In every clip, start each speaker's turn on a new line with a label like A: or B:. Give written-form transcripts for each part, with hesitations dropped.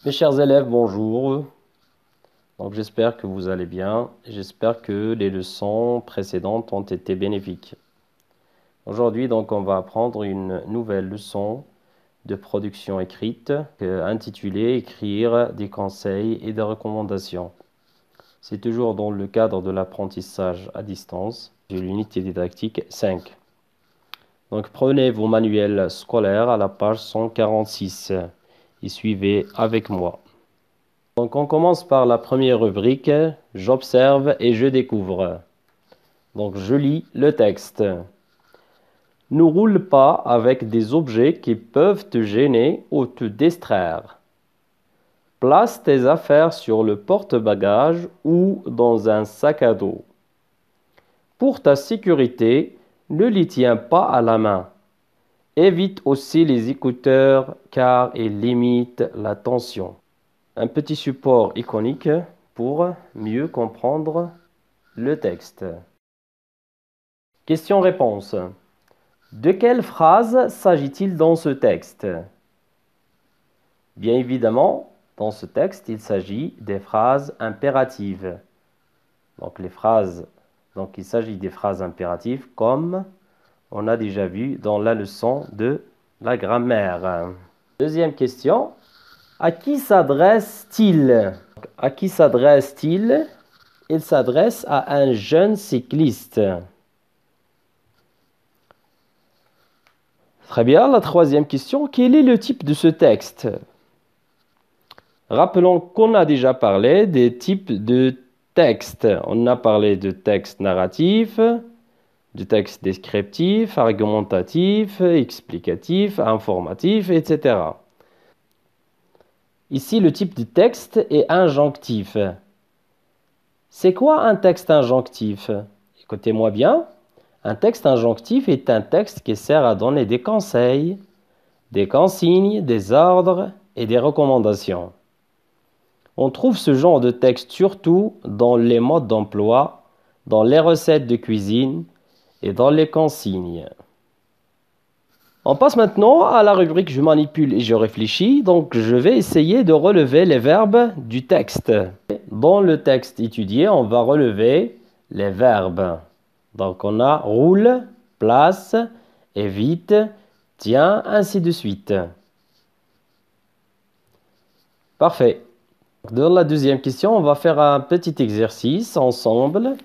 A: Mes chers élèves, bonjour. Donc j'espère que vous allez bien. J'espère que les leçons précédentes ont été bénéfiques. Aujourd'hui, donc, on va apprendre une nouvelle leçon de production écrite intitulée Écrire des conseils et des recommandations. C'est toujours dans le cadre de l'apprentissage à distance de l'unité didactique 5. Donc prenez vos manuels scolaires à la page 146 et suivez avec moi. Donc on commence par la première rubrique, j'observe et je découvre. Donc je lis le texte. Ne roule pas avec des objets qui peuvent te gêner ou te distraire. Place tes affaires sur le porte-bagages ou dans un sac à dos. Pour ta sécurité, ne les tiens pas à la main. Évite aussi les écouteurs car ils limitent la tension. Un petit support iconique pour mieux comprendre le texte. Question-réponse. De quelle phrase s'agit-il dans ce texte? Bien évidemment, dans ce texte, il s'agit des phrases impératives. Donc il s'agit des phrases impératives comme on a déjà vu dans la leçon de la grammaire. Deuxième question. À qui s'adresse-t-il? À qui s'adresse-t-il? Il s'adresse à un jeune cycliste. Très bien, la troisième question. Quel est le type de ce texte? Rappelons qu'on a déjà parlé des types de textes. On a parlé de texte narratif, de texte descriptif, argumentatif, explicatif, informatif, etc. Ici, le type de texte est injonctif. C'est quoi un texte injonctif? Écoutez-moi bien. Un texte injonctif est un texte qui sert à donner des conseils, des consignes, des ordres et des recommandations. On trouve ce genre de texte surtout dans les modes d'emploi, dans les recettes de cuisine et dans les consignes. On passe maintenant à la rubrique Je manipule et je réfléchis. Donc, je vais essayer de relever les verbes du texte. Dans le texte étudié, on va relever les verbes. Donc, on a roule, place, évite, tiens, ainsi de suite. Parfait. Dans la deuxième question, on va faire un petit exercice ensemble.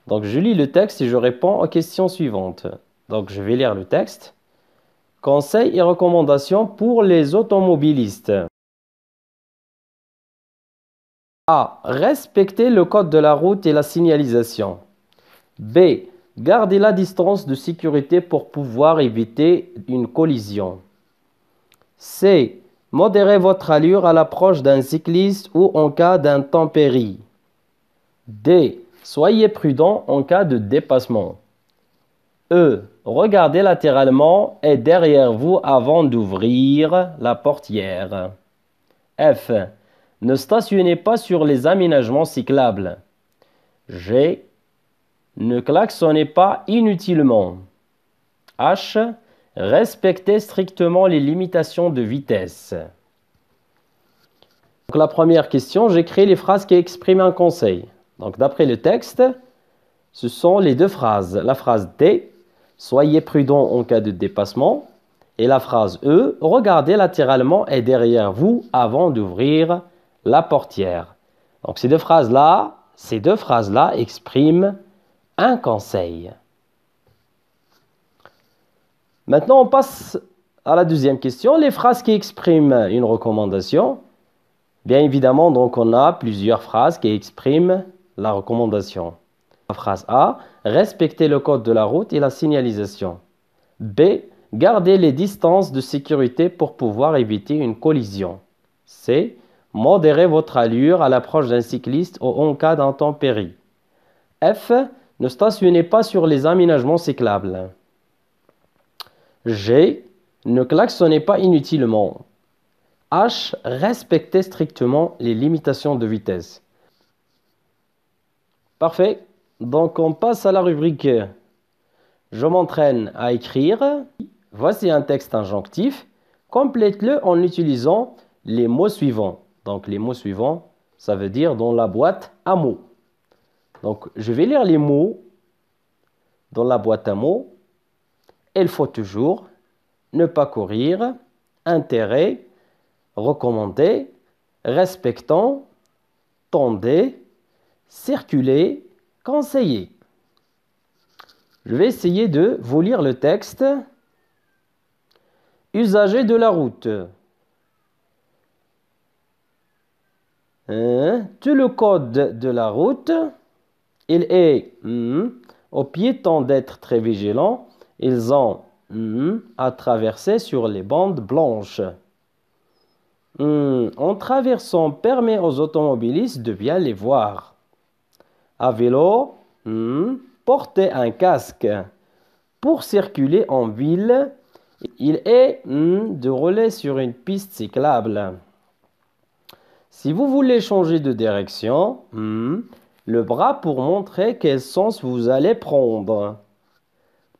A: Donc, je lis le texte et je réponds aux questions suivantes. Donc, je vais lire le texte. Conseils et recommandations pour les automobilistes. A. Respecter le code de la route et la signalisation. B. Garder la distance de sécurité pour pouvoir éviter une collision. C. Modérez votre allure à l'approche d'un cycliste ou en cas d'intempérie. D. Soyez prudent en cas de dépassement. E. Regardez latéralement et derrière vous avant d'ouvrir la portière. F. Ne stationnez pas sur les aménagements cyclables. G. Ne klaxonnez pas inutilement. H. Respectez strictement les limitations de vitesse. Donc, la première question, j'ai créé les phrases qui expriment un conseil. Donc, d'après le texte, ce sont les deux phrases. La phrase D, soyez prudent en cas de dépassement. Et la phrase E, regardez latéralement et derrière vous avant d'ouvrir la portière. Donc, ces deux phrases-là expriment un conseil. Maintenant, on passe à la deuxième question. Les phrases qui expriment une recommandation. Bien évidemment, donc, on a plusieurs phrases qui expriment la recommandation. La phrase A, respectez le code de la route et la signalisation. B, gardez les distances de sécurité pour pouvoir éviter une collision. C, modérez votre allure à l'approche d'un cycliste ou en cas d'intempérie. F, ne stationnez pas sur les aménagements cyclables. G, ne klaxonnez pas inutilement. H, respectez strictement les limitations de vitesse. Parfait. Donc, on passe à la rubrique « Je m'entraîne à écrire ». Voici un texte injonctif. Complète-le en utilisant les mots suivants. Donc, les mots suivants, ça veut dire dans la boîte à mots. Donc, je vais lire les mots dans la boîte à mots. Il faut toujours, ne pas courir, intérêt, recommander, respectant, tendez, circuler, conseiller. Je vais essayer de vous lire le texte. Usager de la route. Tout le code de la route, il est aux piétons d'être très vigilants. Ils ont à traverser sur les bandes blanches. En traversant, permet aux automobilistes de bien les voir. À vélo, porter un casque. Pour circuler en ville, il est de rouler sur une piste cyclable. Si vous voulez changer de direction, le bras pour montrer quel sens vous allez prendre.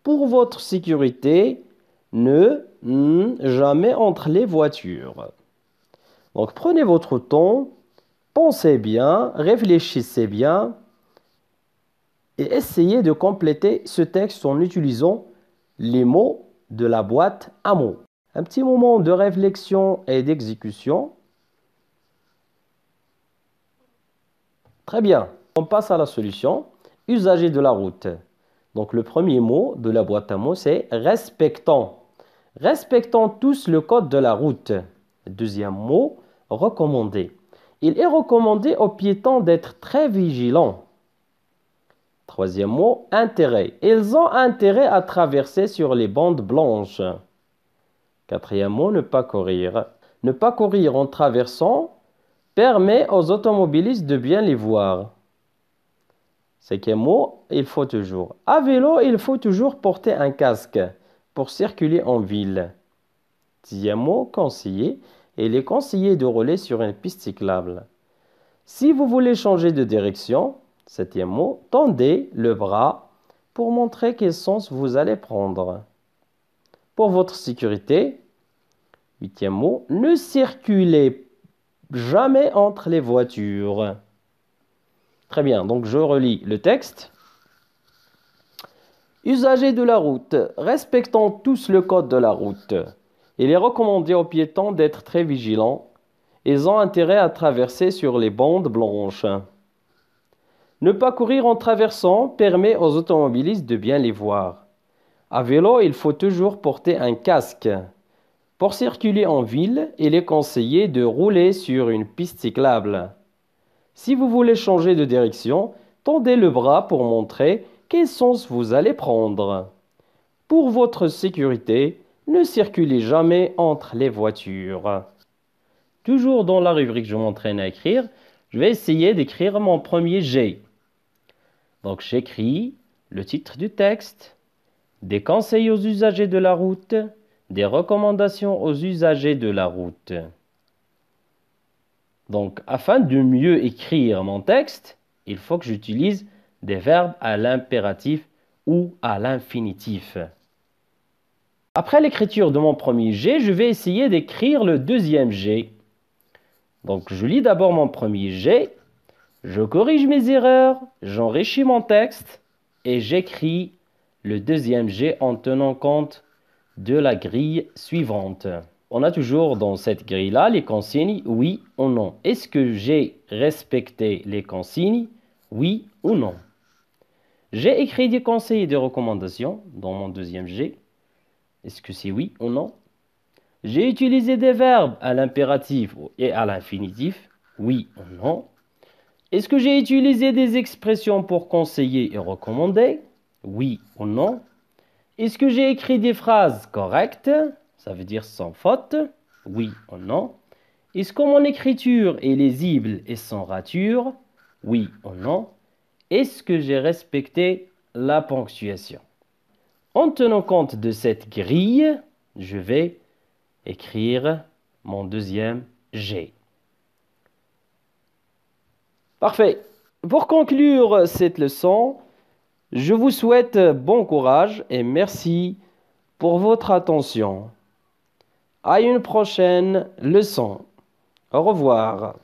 A: Pour votre sécurité, ne jamais entre les voitures. Donc prenez votre temps, pensez bien, réfléchissez bien et essayez de compléter ce texte en utilisant les mots de la boîte à mots. Un petit moment de réflexion et d'exécution. Très bien. On passe à la solution. Usager de la route. Donc le premier mot de la boîte à mots, c'est respectant. Respectons tous le code de la route. Deuxième mot, recommander. Il est recommandé aux piétons d'être très vigilants. Troisième mot, intérêt. Ils ont intérêt à traverser sur les bandes blanches. Quatrième mot, ne pas courir. Ne pas courir en traversant permet aux automobilistes de bien les voir. Cinquième mot, il faut toujours. À vélo, il faut toujours porter un casque pour circuler en ville. Sixième mot, conseiller. Il est conseillé de rouler sur une piste cyclable. Si vous voulez changer de direction, septième mot, tendez le bras pour montrer quel sens vous allez prendre. Pour votre sécurité, huitième mot, ne circulez jamais entre les voitures. Très bien, donc je relis le texte. Usagers de la route, respectons tous le code de la route. Il est recommandé aux piétons d'être très vigilants. Ils ont intérêt à traverser sur les bandes blanches. Ne pas courir en traversant permet aux automobilistes de bien les voir. À vélo, il faut toujours porter un casque. Pour circuler en ville, il est conseillé de rouler sur une piste cyclable. Si vous voulez changer de direction, tendez le bras pour montrer quel sens vous allez prendre. Pour votre sécurité, ne circulez jamais entre les voitures. Toujours dans la rubrique « Je m'entraîne à écrire », je vais essayer d'écrire mon premier G. Donc j'écris le titre du texte, des conseils aux usagers de la route, des recommandations aux usagers de la route. Donc, afin de mieux écrire mon texte, il faut que j'utilise des verbes à l'impératif ou à l'infinitif. Après l'écriture de mon premier G, je vais essayer d'écrire le deuxième G. Donc, je lis d'abord mon premier G, je corrige mes erreurs, j'enrichis mon texte et j'écris le deuxième G en tenant compte de la grille suivante. On a toujours dans cette grille-là les consignes oui ou non. Est-ce que j'ai respecté les consignes? Oui ou non. J'ai écrit des conseils et des recommandations dans mon deuxième G. Est-ce que c'est oui ou non? J'ai utilisé des verbes à l'impératif et à l'infinitif. Oui ou non. Est-ce que j'ai utilisé des expressions pour conseiller et recommander? Oui ou non. Est-ce que j'ai écrit des phrases correctes? Ça veut dire sans faute, oui ou non. Est-ce que mon écriture est lisible et sans rature? Oui ou non. Est-ce que j'ai respecté la ponctuation? En tenant compte de cette grille, je vais écrire mon deuxième G. Parfait. Pour conclure cette leçon, je vous souhaite bon courage et merci pour votre attention. À une prochaine leçon. Au revoir.